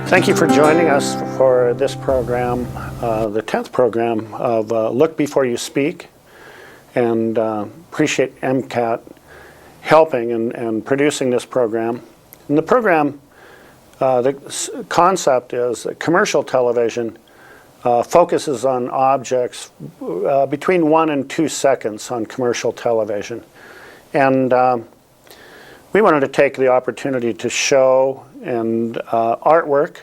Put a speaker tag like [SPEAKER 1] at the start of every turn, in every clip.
[SPEAKER 1] Thank you for joining us for this program, the 10th program of Look Before You Speak, and appreciate MCAT helping and producing this program. In the program, the concept is that commercial television focuses on objects between 1 and 2 seconds on commercial television. And we wanted to take the opportunity to show and artwork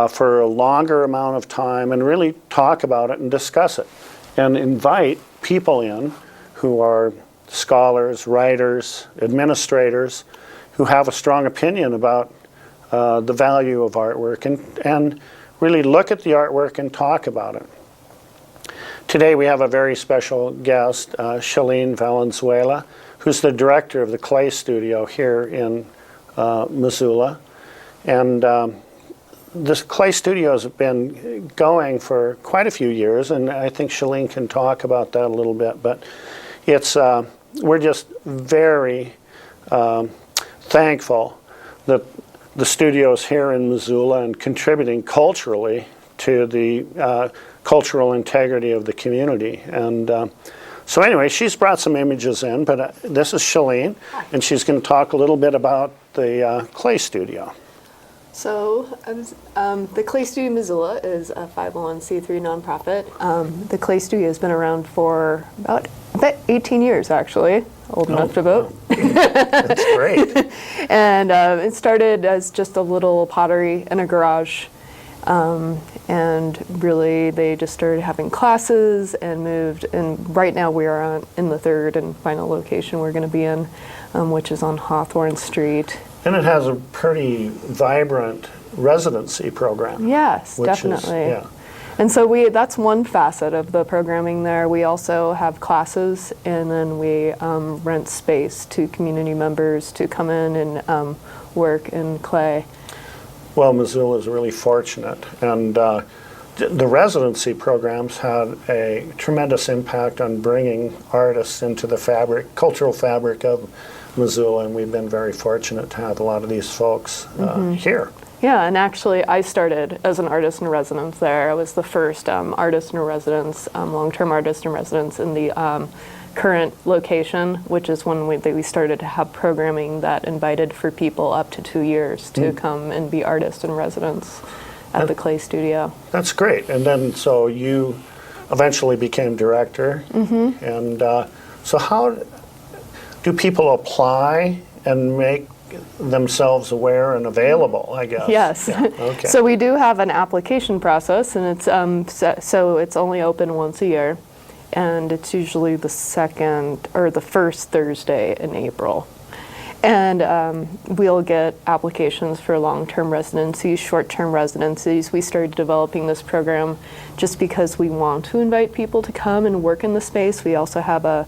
[SPEAKER 1] for a longer amount of time and really talk about it and discuss it and invite people in who are scholars, writers, administrators who have a strong opinion about the value of artwork and really look at the artwork and talk about it. Today we have a very special guest, Shalene Valenzuela, who's the director of the Clay Studio here in Missoula. And this Clay Studio has been going for quite a few years, and I think Shalene can talk about that a little bit. But it's we're just very thankful that the studio's here in Missoula and contributing culturally to the cultural integrity of the community. And so anyway, she's brought some images in, but this is Shalene, and she's going to talk a little bit about the Clay Studio.
[SPEAKER 2] So the Clay Studio Missoula is a 501c3 nonprofit. The Clay Studio has been around for about 18 years, actually. Old enough to vote.
[SPEAKER 1] That's great.
[SPEAKER 2] And it started as just a little pottery in a garage. And really, they just started having classes and moved. And right now, we are in the third and final location we're going to be in, which is on Hawthorne Street.
[SPEAKER 1] And it has a pretty vibrant residency program.
[SPEAKER 2] Yes, definitely. And so that's one facet of the programming there. We also have classes, and then we rent space to community members to come in and work in clay.
[SPEAKER 1] Well, Missoula is really fortunate, and the residency programs had a tremendous impact on bringing artists into the cultural fabric of Missoula, and we've been very fortunate to have a lot of these folks here.
[SPEAKER 2] Yeah, and actually I started as an artist in residence there. I was the first artist in residence, long-term artist in residence in the current location, which is when we started to have programming that invited for people up to 2 years to come and be artists in residence at the Clay Studio.
[SPEAKER 1] That's great. And then so you eventually became director. And so how do people apply and make themselves aware and available, I guess?
[SPEAKER 2] Yes.
[SPEAKER 1] Yeah. Okay.
[SPEAKER 2] So we do have an application process, and it's so it's only open once a year, and it's usually the second or the first Thursday in April. And we'll get applications for long-term residencies, short-term residencies. We started developing this program just because we want to invite people to come and work in the space. We also have a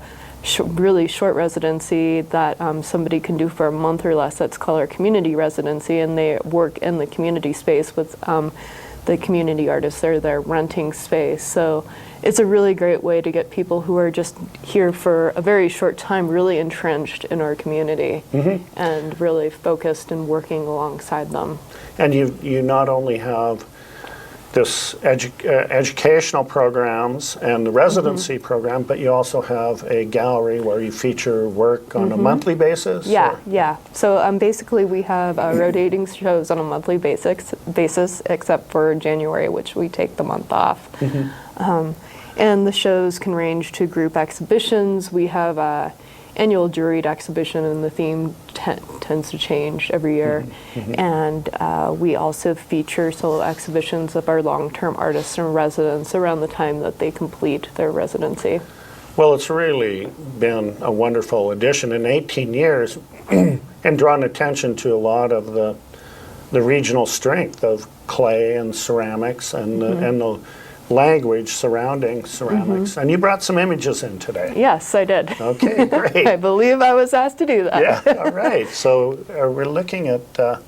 [SPEAKER 2] really short residency that somebody can do for a month or less. That's called our community residency, and they work in the community space with the community artists. They're renting space. So it's a really great way to get people who are just here for a very short time really entrenched in our community and really focused and working alongside them. And
[SPEAKER 1] you not only have this educational programs and the residency program, but you also have a gallery where you feature work on a monthly basis?
[SPEAKER 2] Yeah. So basically we have rotating shows on a monthly basis, except for January, which we take the month off. And the shows can range to group exhibitions. We have an annual juried exhibition, and the theme tends to change every year. And we also feature solo exhibitions of our long-term artists and residents around the time that they complete their residency.
[SPEAKER 1] Well, it's really been a wonderful addition in 18 years and drawn attention to a lot of the regional strength of clay and ceramics and the language surrounding ceramics. And you brought some images in today.
[SPEAKER 2] Yes, I did.
[SPEAKER 1] Okay, great.
[SPEAKER 2] I believe I was asked to do that.
[SPEAKER 1] Yeah, all right. So we're looking at...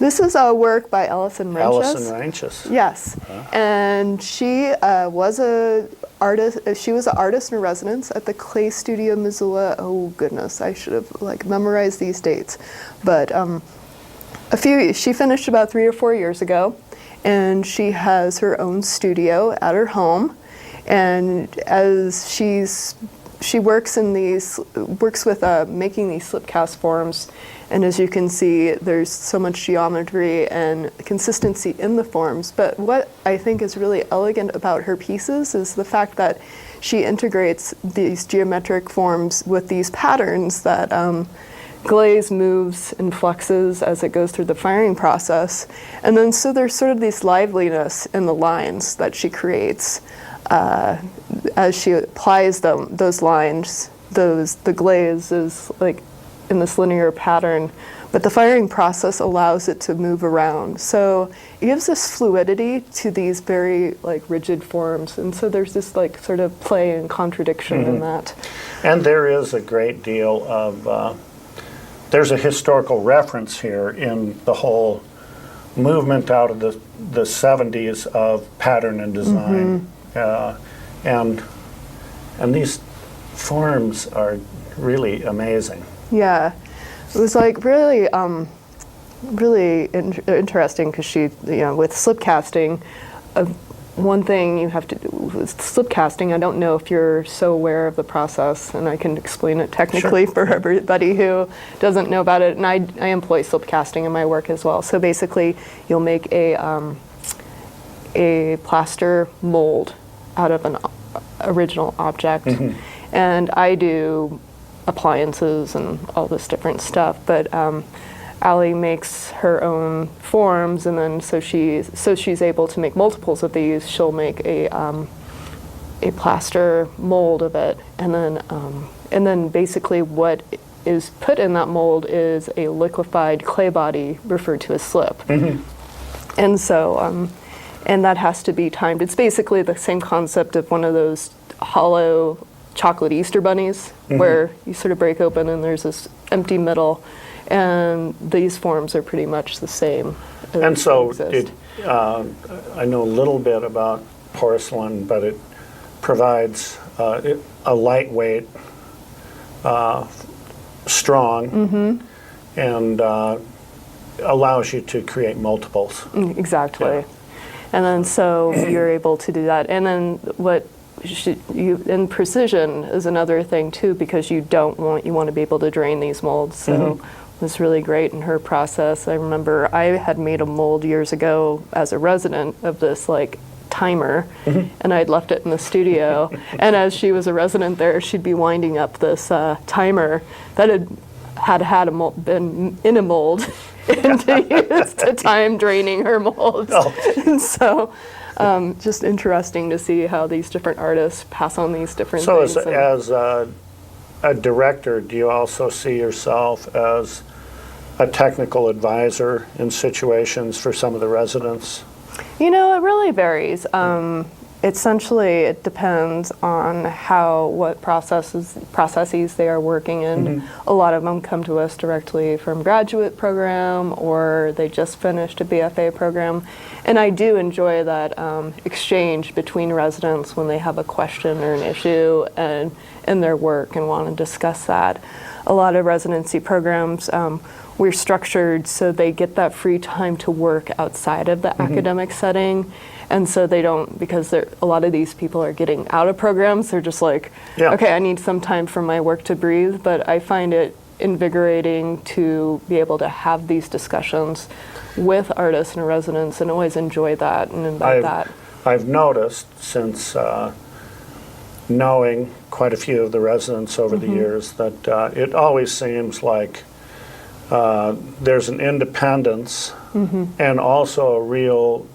[SPEAKER 2] this is a work by Allison Ranches.
[SPEAKER 1] Allison Ranches.
[SPEAKER 2] Yes, and she was an artist. She was an artist in residence at the Clay Studio Missoula. Oh goodness, I should have memorized these dates, but She finished about 3 or 4 years ago, and she has her own studio at her home. And as she works with making these slip cast forms, and as you can see, there's so much geometry and consistency in the forms. But what I think is really elegant about her pieces is the fact that she integrates these geometric forms with these patterns that glaze moves and fluxes as it goes through the firing process. And then so there's sort of this liveliness in the lines that she creates as she applies those lines. The glaze is like in this linear pattern, but the firing process allows it to move around. So it gives this fluidity to these very like rigid forms. And so there's this like sort of play and contradiction in that.
[SPEAKER 1] And there is a great deal of, there's a historical reference here in the whole movement out of the 70s of pattern and design. And these forms are really amazing.
[SPEAKER 2] Yeah, it was like really, really interesting because she, with slip casting, one thing you have to do with slip casting, I don't know if you're so aware of the process, and I can explain it technically for everybody who doesn't know about it. And I employ slip casting in my work as well. So basically, you'll make a plaster mold out of an original object, and I do appliances and all this different stuff, but Allie makes her own forms, and then so she's able to make multiples of these. She'll make a plaster mold of it, and then basically what is put in that mold is a liquefied clay body referred to as slip. And so and that has to be timed. It's basically the same concept of one of those hollow chocolate Easter bunnies, where you sort of break open and there's this empty middle, and these forms are pretty much the same.
[SPEAKER 1] And so I know a little bit about porcelain, but it provides a lightweight, strong, and allows you to create multiples.
[SPEAKER 2] Exactly.
[SPEAKER 1] Yeah.
[SPEAKER 2] And then so you're able to do that. And then and precision is another thing too, because you want to be able to drain these molds. So it was really great in her process. I remember I had made a mold years ago as a resident of this like timer, and I'd left it in the studio. And as she was a resident there, she'd be winding up this timer that had been in a mold and to use to time draining her molds. And so just interesting to see how these different artists pass on these different things.
[SPEAKER 1] So as a director, do you also see yourself as a technical advisor in situations for some of the residents?
[SPEAKER 2] It really varies. Essentially, it depends on what processes they are working in. A lot of them come to us directly from graduate program, or they just finished a BFA program. And I do enjoy that exchange between residents when they have a question or an issue in their work and want to discuss that. A lot of residency programs, we're structured so they get that free time to work outside of the academic setting. And so they don't, because a lot of these people are getting out of programs, they're just like, okay, I need some time for my work to breathe. But I find it invigorating to be able to have these discussions with artists and residents, and always enjoy that and invite that.
[SPEAKER 1] I've noticed since knowing quite a few of the residents over the years that it always seems like there's an independence and also a real,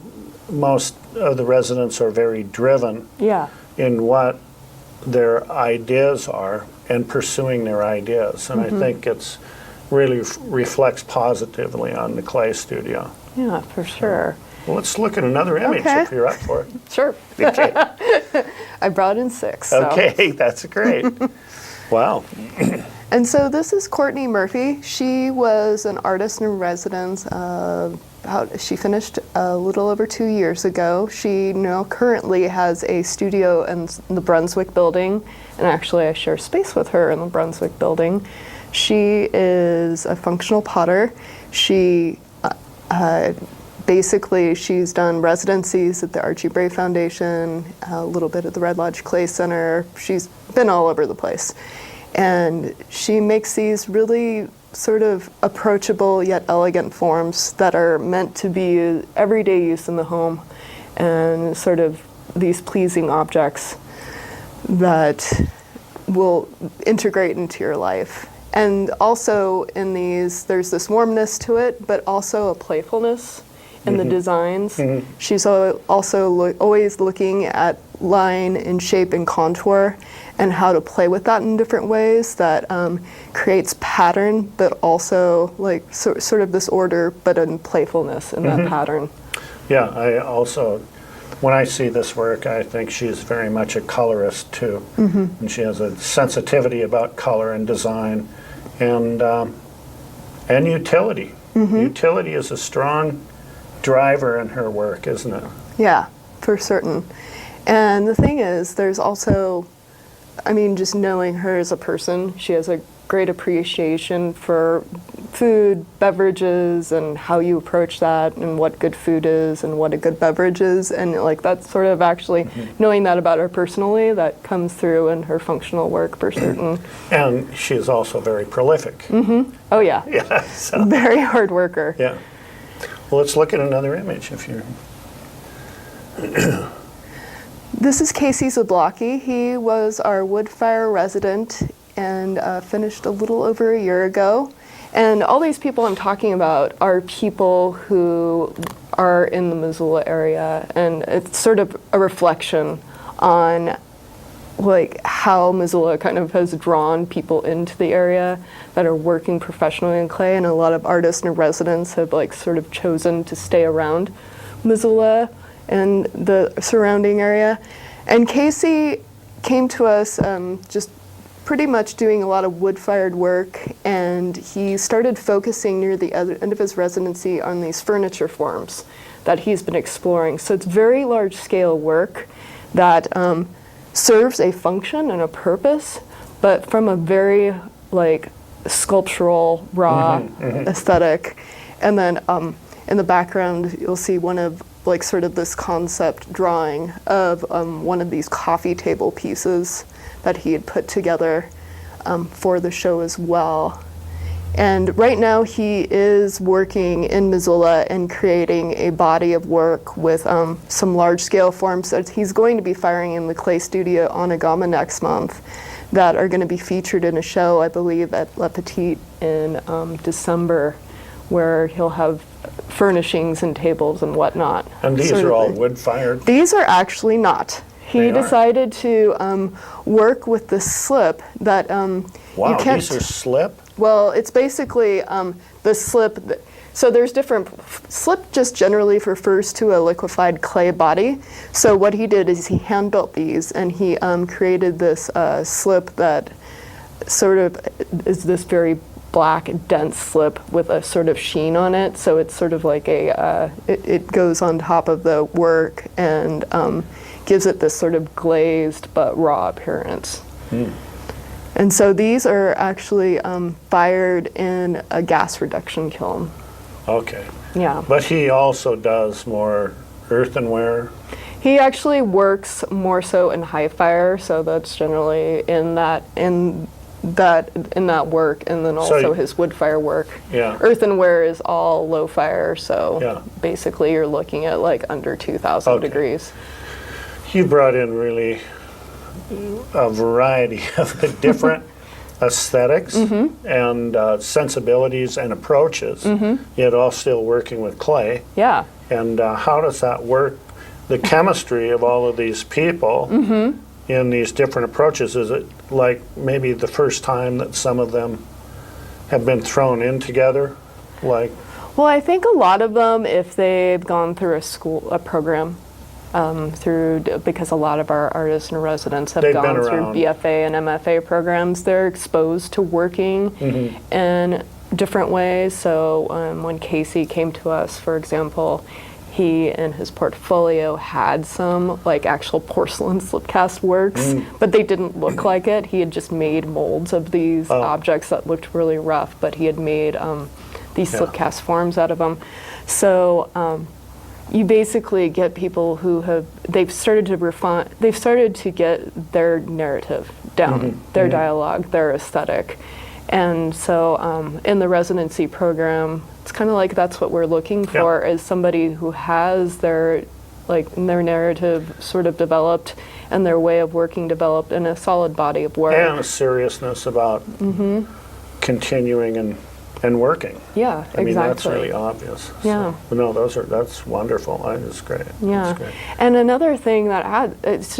[SPEAKER 1] most of the residents are very driven in what their ideas are and pursuing their ideas. And I think it's really reflects positively on the clay studio.
[SPEAKER 2] Yeah, for sure.
[SPEAKER 1] Well, let's look at another image if you're up for it.
[SPEAKER 2] Sure.
[SPEAKER 1] Okay.
[SPEAKER 2] I brought in 6. So.
[SPEAKER 1] Okay, that's great. Wow.
[SPEAKER 2] And so this is Courtney Murphy. She was an artist in residence. She finished a little over 2 years ago. She now currently has a studio in the Brunswick building, and actually I share space with her in the Brunswick building. She is a functional potter. She basically, she's done residencies at the Archie Bray Foundation, a little bit at the Red Lodge Clay Center. She's been all over the place. And she makes these really sort of approachable yet elegant forms that are meant to be everyday use in the home, and sort of these pleasing objects that will integrate into your life. And also in these, there's this warmness to it, but also a playfulness in the designs. She's also always looking at line and shape and contour and how to play with that in different ways that creates pattern, but also like sort of this order, but in playfulness in that pattern.
[SPEAKER 1] Yeah, I also, when I see this work, I think she's very much a colorist too. And she has a sensitivity about color and design and utility. Utility is a strong driver in her work, isn't it?
[SPEAKER 2] Yeah, for certain. And the thing is, there's also, I mean, just knowing her as a person, she has a great appreciation for food, beverages, and how you approach that, and what good food is, and what a good beverage is. And like that's sort of actually knowing that about her personally, that comes through in her functional work for certain.
[SPEAKER 1] And she is also very prolific.
[SPEAKER 2] Oh yeah.
[SPEAKER 1] Yeah. So,
[SPEAKER 2] Very hard worker.
[SPEAKER 1] yeah. Well, let's look at another image if you're.
[SPEAKER 2] This is Casey Zablocki. He was our wood fire resident and finished a little over a year ago. And all these people I'm talking about are people who are in the Missoula area, and it's sort of a reflection on like how Missoula kind of has drawn people into the area that are working professionally in clay, and a lot of artists and residents have like sort of chosen to stay around Missoula and the surrounding area. And Casey came to us just pretty much doing a lot of wood-fired work, and he started focusing near the end of his residency on these furniture forms that he's been exploring. So it's very large-scale work that serves a function and a purpose, but from a very like sculptural, raw aesthetic. And then in the background, you'll see one of like sort of this concept drawing of one of these coffee table pieces that he had put together for the show as well. And right now he is working in Missoula and creating a body of work with some large-scale forms that he's going to be firing in the Clay Studio on Agama next month that are going to be featured in a show, I believe, at La Petite in December, where he'll have furnishings and tables and whatnot.
[SPEAKER 1] And these are all wood-fired?
[SPEAKER 2] These are actually not. He decided to work with the slip that
[SPEAKER 1] Wow,
[SPEAKER 2] you can't.
[SPEAKER 1] these are slip?
[SPEAKER 2] Well, it's basically the slip. So there's different. Slip just generally refers to a liquefied clay body. So what he did is he hand built these, and he created this slip that sort of is this very black, dense slip with a sort of sheen on it. So it's sort of like a. It goes on top of the work and gives it this sort of glazed but raw appearance. And so these are actually fired in a gas reduction kiln.
[SPEAKER 1] Okay.
[SPEAKER 2] Yeah.
[SPEAKER 1] But he also does more earthenware?
[SPEAKER 2] He actually works more so in high fire, so that's generally in that work, and then also his wood fire work.
[SPEAKER 1] Yeah.
[SPEAKER 2] Earthenware is all low fire, so
[SPEAKER 1] Yeah.
[SPEAKER 2] basically you're looking at like under 2,000 degrees.
[SPEAKER 1] You brought in really a variety of different aesthetics and sensibilities and approaches, yet all still working with clay.
[SPEAKER 2] Yeah.
[SPEAKER 1] And how does that work? The chemistry of all of these people in these different approaches, is it like maybe the first time that some of them have been thrown in together? Like,
[SPEAKER 2] Well, I think a lot of them, if they've gone through a program, because a lot of our artists and residents have gone through BFA and MFA programs, they're exposed to working in different ways. So when Casey came to us, for example, he in his portfolio had some like actual porcelain slip cast works, but they didn't look like it. He had just made molds of these objects that looked really rough, but he had made these slip cast forms out of them. So you basically get people who they've started to get their narrative down, their dialogue, their aesthetic. And so in the residency program, it's kind of like that's what we're looking for, is somebody who has their narrative sort of developed and their way of working developed and a solid body of work.
[SPEAKER 1] And a seriousness about continuing and working.
[SPEAKER 2] Yeah,
[SPEAKER 1] I mean,
[SPEAKER 2] exactly.
[SPEAKER 1] that's really obvious.
[SPEAKER 2] Yeah.
[SPEAKER 1] So, no, that's wonderful. That's great.
[SPEAKER 2] Yeah.
[SPEAKER 1] That's great.
[SPEAKER 2] And another thing that it's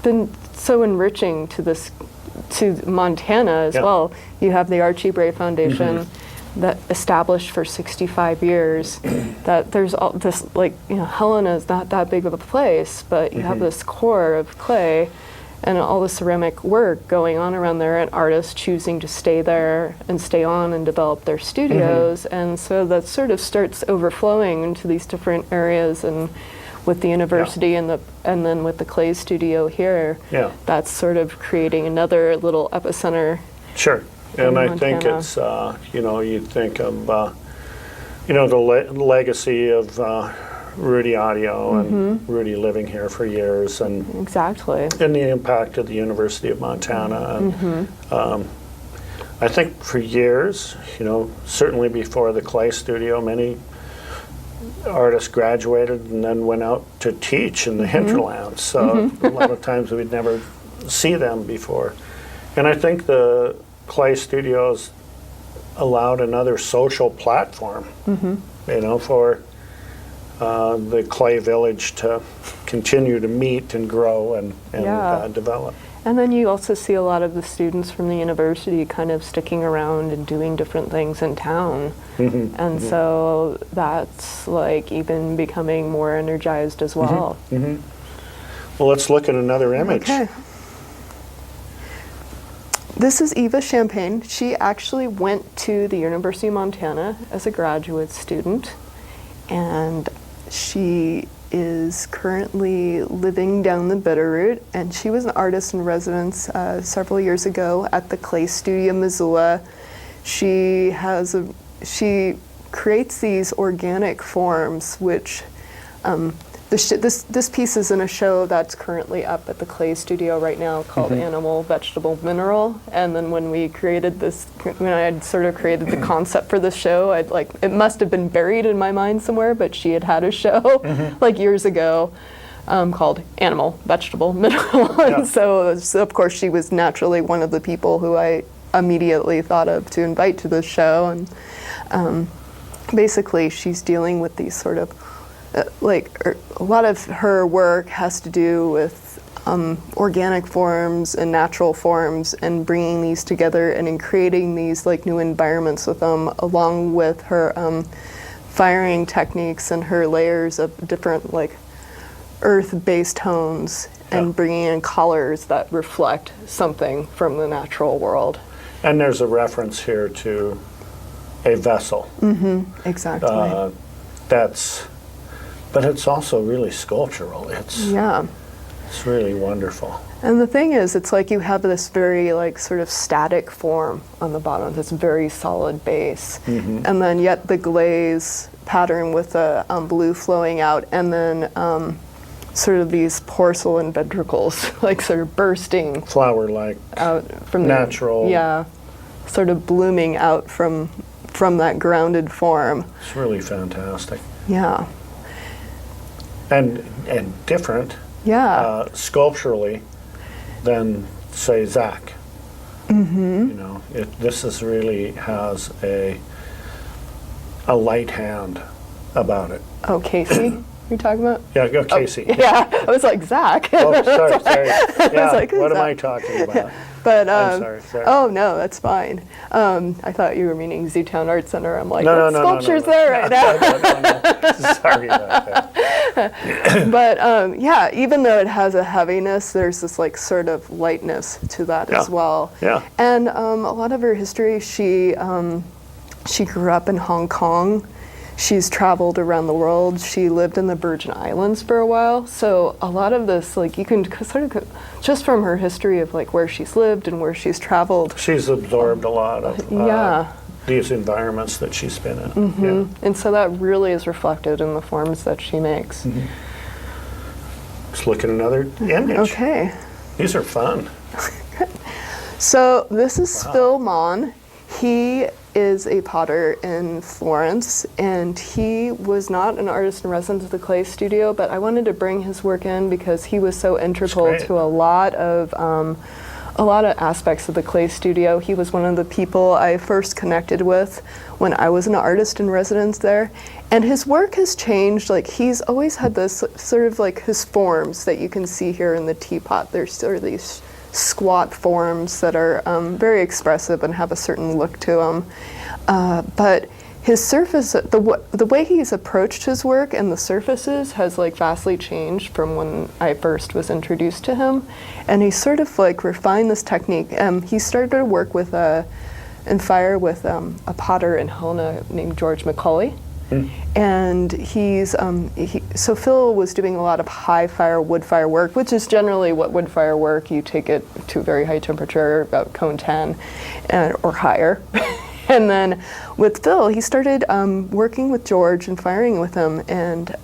[SPEAKER 2] been so enriching to Montana as well. You have the Archie Bray Foundation that established for 65 years. That there's all this, like, Helena is not that big of a place, but you have this core of clay and all the ceramic work going on around there, and artists choosing to stay there and stay on and develop their studios. And so that sort of starts overflowing into these different areas, and with the university and then with the clay studio here, that's sort of creating another little epicenter.
[SPEAKER 1] Sure. And I think it's, you think of, the legacy of Rudy Audio and Rudy living here for years, and and the impact of the University of Montana. And, I think for years, certainly before the clay studio, many artists graduated and then went out to teach in the hinterlands. So a lot of times we'd never see them before. And I think the clay studios allowed another social platform, for the clay village to continue to meet and grow and develop.
[SPEAKER 2] And then you also see a lot of the students from the university kind of sticking around and doing different things in town. And so that's like even becoming more energized as well.
[SPEAKER 1] Well, let's look at another image.
[SPEAKER 2] Okay. This is Eva Champagne. She actually went to the University of Montana as a graduate student, and she is currently living down the Bitterroot, and she was an artist in residence several years ago at the Clay Studio Missoula. She creates these organic forms, which this piece is in a show that's currently up at the Clay Studio right now called Animal, Vegetable, Mineral. And then when we created this, when I had sort of created the concept for this show, it must have been buried in my mind somewhere, but she had a show like years ago called Animal, Vegetable, Mineral. And so of course she was naturally one of the people who I immediately thought of to invite to the show. And basically she's dealing with these sort of a lot of her work has to do with organic forms and natural forms, and bringing these together and in creating these like new environments with them, along with her firing techniques and her layers of different like earth-based tones and bringing in colors that reflect something from the natural world.
[SPEAKER 1] And there's a reference here to a vessel.
[SPEAKER 2] Exactly.
[SPEAKER 1] But it's also really sculptural. It's really wonderful.
[SPEAKER 2] And the thing is, it's like you have this very like sort of static form on the bottom, this very solid base, and then yet the glaze pattern with the blue flowing out, and then sort of these porcelain ventricles, like sort of bursting
[SPEAKER 1] flower-like
[SPEAKER 2] out from
[SPEAKER 1] natural.
[SPEAKER 2] Sort of blooming out from that grounded form.
[SPEAKER 1] It's really fantastic.
[SPEAKER 2] Yeah.
[SPEAKER 1] And different sculpturally than, say, Zach. This really has a light hand about it.
[SPEAKER 2] Oh, Casey, you're talking about?
[SPEAKER 1] Yeah, go Casey.
[SPEAKER 2] I was like, Zach.
[SPEAKER 1] Oh, sorry. Yeah,
[SPEAKER 2] like,
[SPEAKER 1] what am
[SPEAKER 2] Zach?
[SPEAKER 1] I talking about?
[SPEAKER 2] But
[SPEAKER 1] I'm sorry.
[SPEAKER 2] Oh no, that's fine. I thought you were meaning Zootown Art Center. I'm like,
[SPEAKER 1] no,
[SPEAKER 2] sculpture's there right now.
[SPEAKER 1] No. Sorry about that.
[SPEAKER 2] But even though it has a heaviness, there's this like sort of lightness to that as well.
[SPEAKER 1] Yeah.
[SPEAKER 2] And a lot of her history, she grew up in Hong Kong. She's traveled around the world. She lived in the Virgin Islands for a while. So a lot of this, like, you can sort of, just from her history of like where she's lived and where she's traveled.
[SPEAKER 1] She's absorbed a lot of
[SPEAKER 2] Yeah.
[SPEAKER 1] these environments that she's been in.
[SPEAKER 2] Mm-hmm. And so that really is reflected in the forms that she makes.
[SPEAKER 1] Mm-hmm. Let's look at another image.
[SPEAKER 2] Okay.
[SPEAKER 1] These are fun.
[SPEAKER 2] So this is Phil Mon. He is a potter in Florence, and he was not an artist in residence at the Clay Studio, but I wanted to bring his work in because he was so integral to a lot of aspects of the Clay Studio. He was one of the people I first connected with when I was an artist in residence there. And his work has changed. Like, he's always had this sort of like his forms that you can see here in the teapot. There's sort of these squat forms that are very expressive and have a certain look to them. But his surface, the way he's approached his work and the surfaces has like vastly changed from when I first was introduced to him. And he sort of like refined this technique. He started to work with in fire with a potter in Helena named George McCauley. And so Phil was doing a lot of high fire, wood fire work, which is generally what wood fire work, you take it to a very high temperature, about cone 10 or higher. And then with Phil, he started working with George and firing with him, and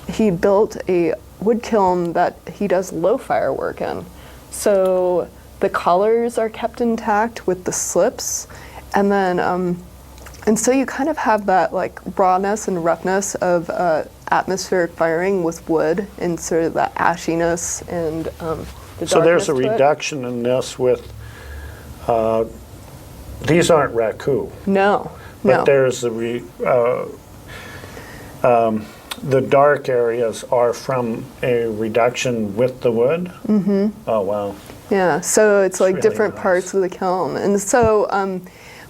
[SPEAKER 2] he built a wood kiln that he does low fire work in. So the colors are kept intact with the slips, and then and so you kind of have that like rawness and roughness of atmospheric firing with wood, and sort of the ashiness and the darkness.
[SPEAKER 1] So there's a reduction in this with, these aren't raku.
[SPEAKER 2] No,
[SPEAKER 1] But
[SPEAKER 2] no.
[SPEAKER 1] there's the dark areas are from a reduction with the wood. Mm-hmm. Oh, wow.
[SPEAKER 2] Yeah, so it's like
[SPEAKER 1] really
[SPEAKER 2] different
[SPEAKER 1] nice.
[SPEAKER 2] parts of the kiln. And so,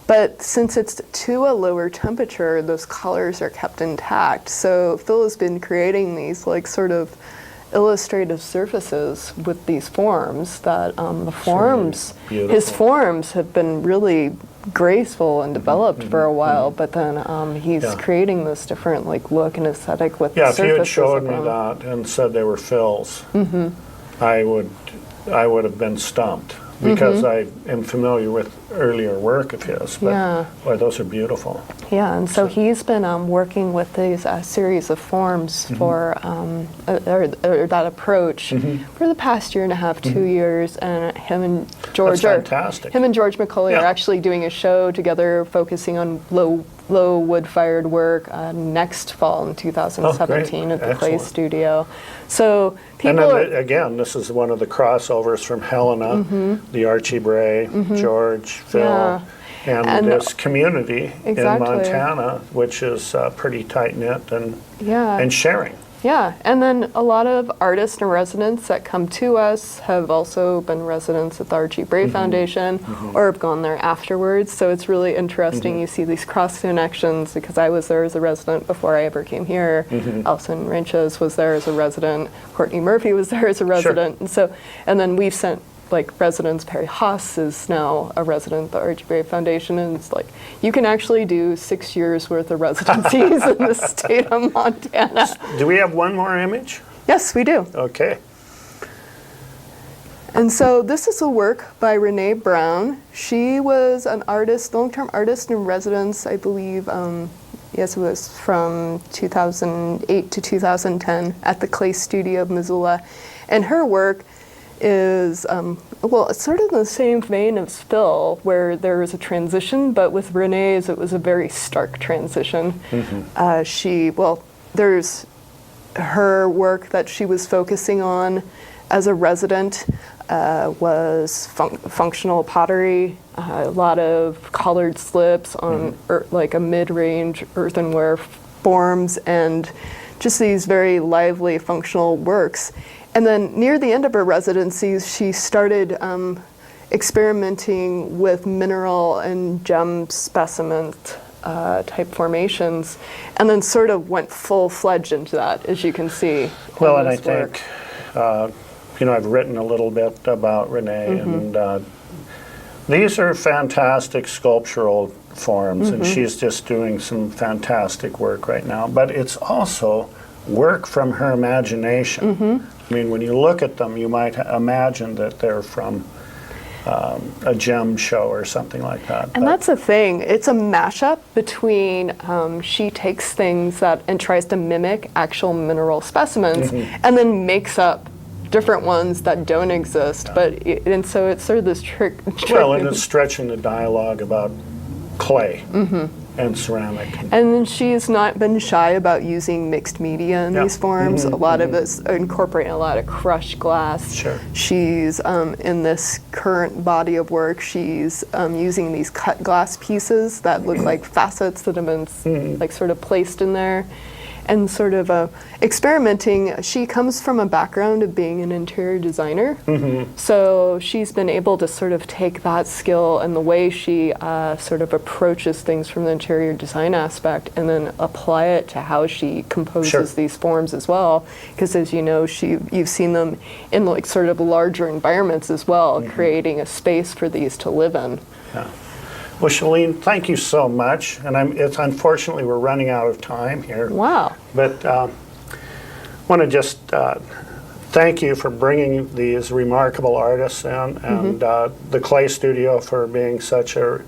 [SPEAKER 2] but since it's to a lower temperature, those colors are kept intact. So Phil has been creating these like sort of illustrative surfaces with these forms that his forms have been really graceful and developed for a while, but then he's creating this different like look and aesthetic with the surfaces.
[SPEAKER 1] Yeah, if you had showed me that and said they were Phil's, I would have been stumped, because I am familiar with earlier work of his, but boy, those are beautiful.
[SPEAKER 2] Yeah, and so he's been working with these series of forms for or that approach for the past year and a half, 2 years, and him and George McCauley are actually doing a show together focusing on low wood-fired work next fall in 2017 at the Clay Studio. So people
[SPEAKER 1] again, this is one of the crossovers from Helena, the Archie Bray, George, Phil, and this community in Montana, which is pretty tight-knit and sharing.
[SPEAKER 2] Yeah, and then a lot of artists and residents that come to us have also been residents at the Archie Bray Foundation or have gone there afterwards. So it's really interesting. You see these cross connections, because I was there as a resident before I ever came here. Alison Ranches was there as a resident. Courtney Murphy was there as a resident. And then we've sent like residents. Perry Haas is now a resident at the Archie Bray Foundation, and it's like you can actually do 6 years worth of residencies in the state of Montana.
[SPEAKER 1] Do we have one more image?
[SPEAKER 2] Yes, we do.
[SPEAKER 1] Okay.
[SPEAKER 2] And so this is a work by Renee Brown. She was an artist, long-term artist in residence, I believe. Yes, it was from 2008 to 2010 at the Clay Studio of Missoula, and her work is, it's sort of in the same vein as Phil, where there was a transition, but with Renee's, it was a very stark transition. There's her work that she was focusing on as a resident was functional pottery, a lot of colored slips on like a mid-range earthenware forms, and just these very lively functional works. And then near the end of her residencies, she started experimenting with mineral and gem specimen type formations, and then sort of went full-fledged into that, as you can see.
[SPEAKER 1] Well, and I think, I've written a little bit about Renee, and these are fantastic sculptural forms, and she's just doing some fantastic work right now. But it's also work from her imagination. I mean, when you look at them, you might imagine that they're from a gem show or something like that.
[SPEAKER 2] And that's the thing. It's a mashup between she takes things that and tries to mimic actual mineral specimens, and then makes up different ones that don't exist. And so it's sort of this trick.
[SPEAKER 1] Well, and it's stretching the dialogue about clay and ceramic.
[SPEAKER 2] And then she's not been shy about using mixed media in these forms. A lot of it's incorporating a lot of crushed glass.
[SPEAKER 1] Sure.
[SPEAKER 2] She's, in this current body of work, she's using these cut glass pieces that look like facets that have been like sort of placed in there. And sort of experimenting. She comes from a background of being an interior designer, so she's been able to sort of take that skill and the way she sort of approaches things from the interior design aspect, and then apply it to how she composes these forms as well. Because as you know, you've seen them in like sort of larger environments as well, creating a space for these to live in.
[SPEAKER 1] Yeah. Well, Shalene, thank you so much. And it's unfortunately we're running out of time here.
[SPEAKER 2] Wow.
[SPEAKER 1] But I want to just thank you for bringing these remarkable artists in, and the Clay Studio for being such an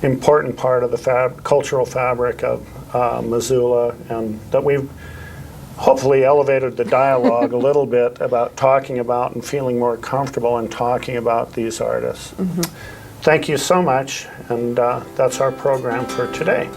[SPEAKER 1] important part of the cultural fabric of Missoula, and that we've hopefully elevated the dialogue a little bit about talking about and feeling more comfortable in talking about these artists. Thank you so much, and that's our program for today.